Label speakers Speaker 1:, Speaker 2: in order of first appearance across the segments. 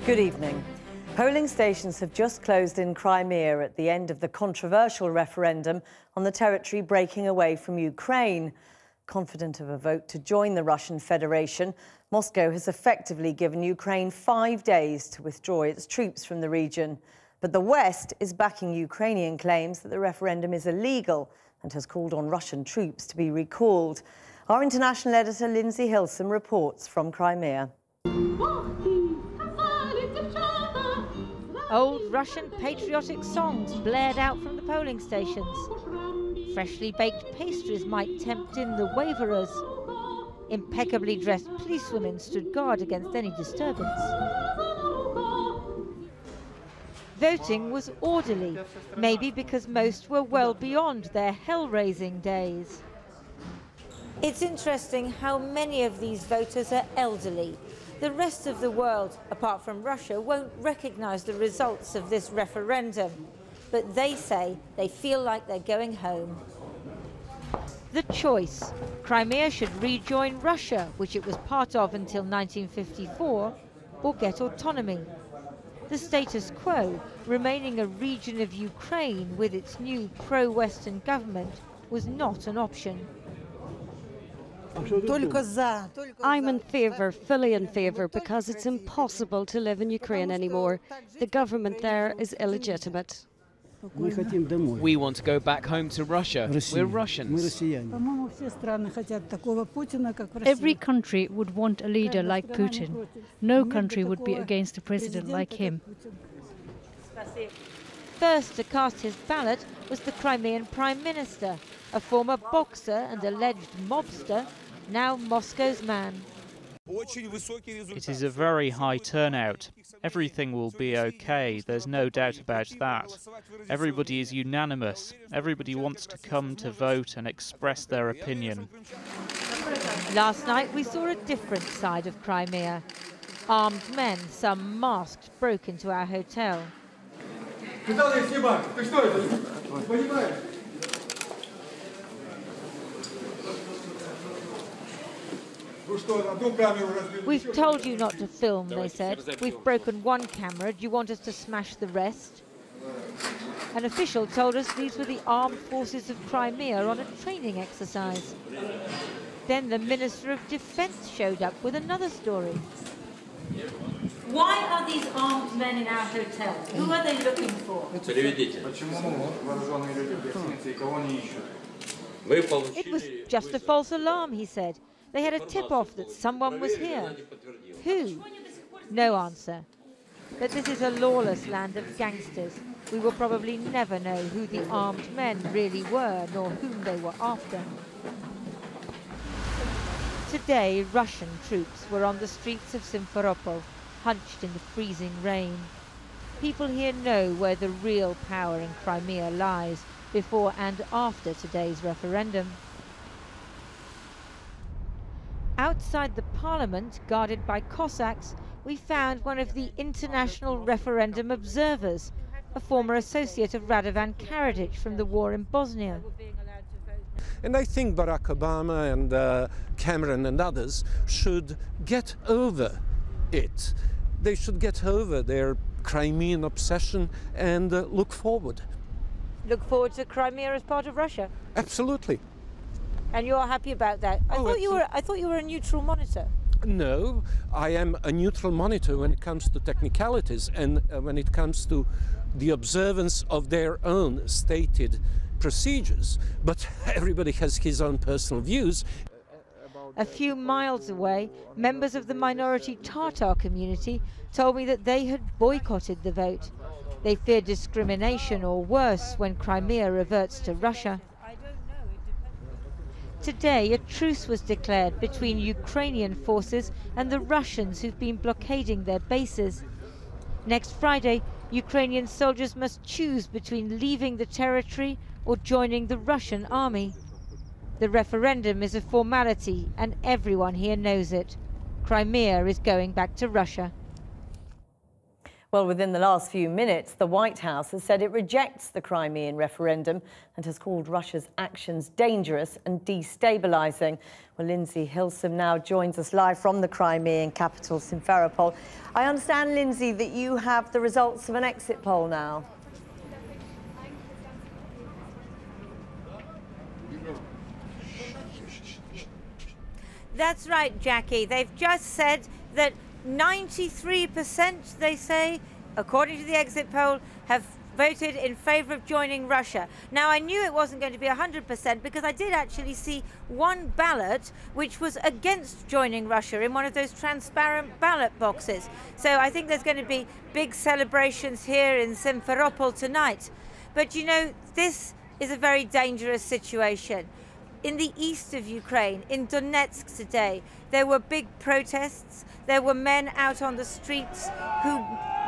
Speaker 1: Good evening. Polling stations have just closed in Crimea at the end of the controversial referendum on the territory breaking away from Ukraine. Confident of a vote to join the Russian Federation, Moscow has effectively given Ukraine 5 days to withdraw its troops from the region. But the West is backing Ukrainian claims that the referendum is illegal and has called on Russian troops to be recalled. Our international editor Lindsay Hilson reports from Crimea.
Speaker 2: Old Russian patriotic songs blared out from the polling stations. Freshly baked pastries might tempt in the waverers. Impeccably dressed policewomen stood guard against any disturbance. Voting was orderly, maybe because most were well beyond their hell-raising days. It's interesting how many of these voters are elderly. The rest of the world, apart from Russia, won't recognise the results of this referendum, but they say they feel like they're going home. The choice: Crimea should rejoin Russia, which it was part of until 1954, or get autonomy. The status quo, remaining a region of Ukraine with its new pro-Western government, was not an option.
Speaker 3: I'm in favour, fully in favour, because it's impossible to live in Ukraine anymore. The government there is illegitimate.
Speaker 4: We want to go back home to Russia. We're Russians.
Speaker 5: Every country would want a leader like Putin. No country would be against a president like him.
Speaker 2: First to cast his ballot was the Crimean Prime Minister, a former boxer and alleged mobster, now Moscow's man.
Speaker 6: It is a very high turnout. Everything will be okay, there's no doubt about that. Everybody is unanimous. Everybody wants to come to vote and express their opinion.
Speaker 2: Last night we saw a different side of Crimea. Armed men, some masked, broke into our hotel. We've told you not to film, they said. We've broken one camera. Do you want us to smash the rest? An official told us these were the armed forces of Crimea on a training exercise. Then the Minister of Defence showed up with another story. Why are these armed men in our hotel? Who are they looking for? It was just a false alarm, he said. They had a tip-off that someone was here. Who? No answer. But this is a lawless land of gangsters. We will probably never know who the armed men really were, nor whom they were after. Today, Russian troops were on the streets of Simferopol, hunched in the freezing rain. People here know where the real power in Crimea lies, before and after today's referendum. Outside the parliament, guarded by Cossacks, we found one of the international referendum observers, a former associate of Radovan Karadzic from the war in Bosnia.
Speaker 7: And I think Barack Obama and Cameron and others should get over it. They should get over their Crimean obsession and look forward.
Speaker 2: Look forward to Crimea as part of Russia?
Speaker 7: Absolutely.
Speaker 2: And you're happy about that? I thought you were a neutral monitor.
Speaker 7: No, I am a neutral monitor when it comes to technicalities and when it comes to the observance of their own stated procedures. But everybody has his own personal views.
Speaker 2: A few miles away, members of the minority Tatar community told me that they had boycotted the vote. They fear discrimination or worse when Crimea reverts to Russia. Today, a truce was declared between Ukrainian forces and the Russians who've been blockading their bases. Next Friday, Ukrainian soldiers must choose between leaving the territory or joining the Russian army. The referendum is a formality and everyone here knows it. Crimea is going back to Russia.
Speaker 1: Well, within the last few minutes, the White House has said it rejects the Crimean referendum and has called Russia's actions dangerous and destabilising. Well, Lindsay Hilsum now joins us live from the Crimean capital, Simferopol. I understand, Lindsay, that you have the results of an exit poll now.
Speaker 2: That's right, Jackie. They've just said that 93%, they say, according to the exit poll, have voted in favour of joining Russia. Now, I knew it wasn't going to be 100% because I did actually see one ballot which was against joining Russia in one of those transparent ballot boxes. So I think there's going to be big celebrations here in Simferopol tonight. But, you know, this is a very dangerous situation. In the east of Ukraine, in Donetsk today, there were big protests. There were men out on the streets who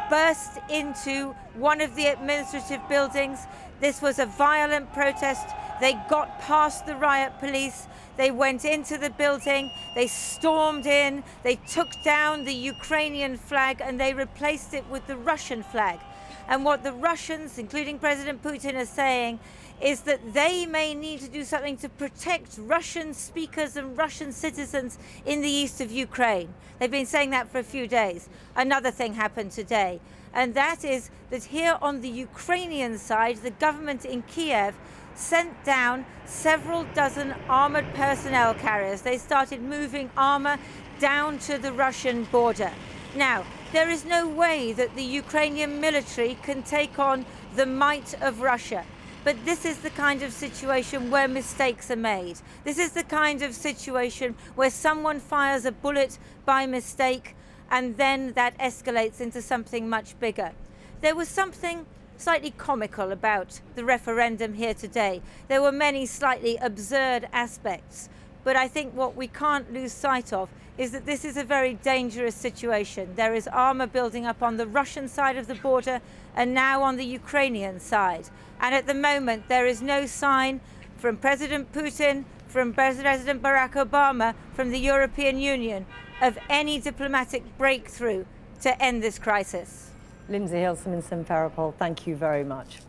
Speaker 2: burst into one of the administrative buildings. This was a violent protest. They got past the riot police. They went into the building. They stormed in. They took down the Ukrainian flag and they replaced it with the Russian flag. And what the Russians, including President Putin, are saying is that they may need to do something to protect Russian speakers and Russian citizens in the east of Ukraine. They've been saying that for a few days. Another thing happened today, and that is that here on the Ukrainian side, the government in Kiev sent down several dozen armoured personnel carriers. They started moving armour down to the Russian border. Now, there is no way that the Ukrainian military can take on the might of Russia. But this is the kind of situation where mistakes are made. This is the kind of situation where someone fires a bullet by mistake and then that escalates into something much bigger. There was something slightly comical about the referendum here today. There were many slightly absurd aspects, but I think what we can't lose sight of is that this is a very dangerous situation. There is armour building up on the Russian side of the border and now on the Ukrainian side. And at the moment, there is no sign from President Putin, from President Barack Obama, from the European Union of any diplomatic breakthrough to end this crisis.
Speaker 1: Lindsay Hilsum in Simferopol, thank you very much.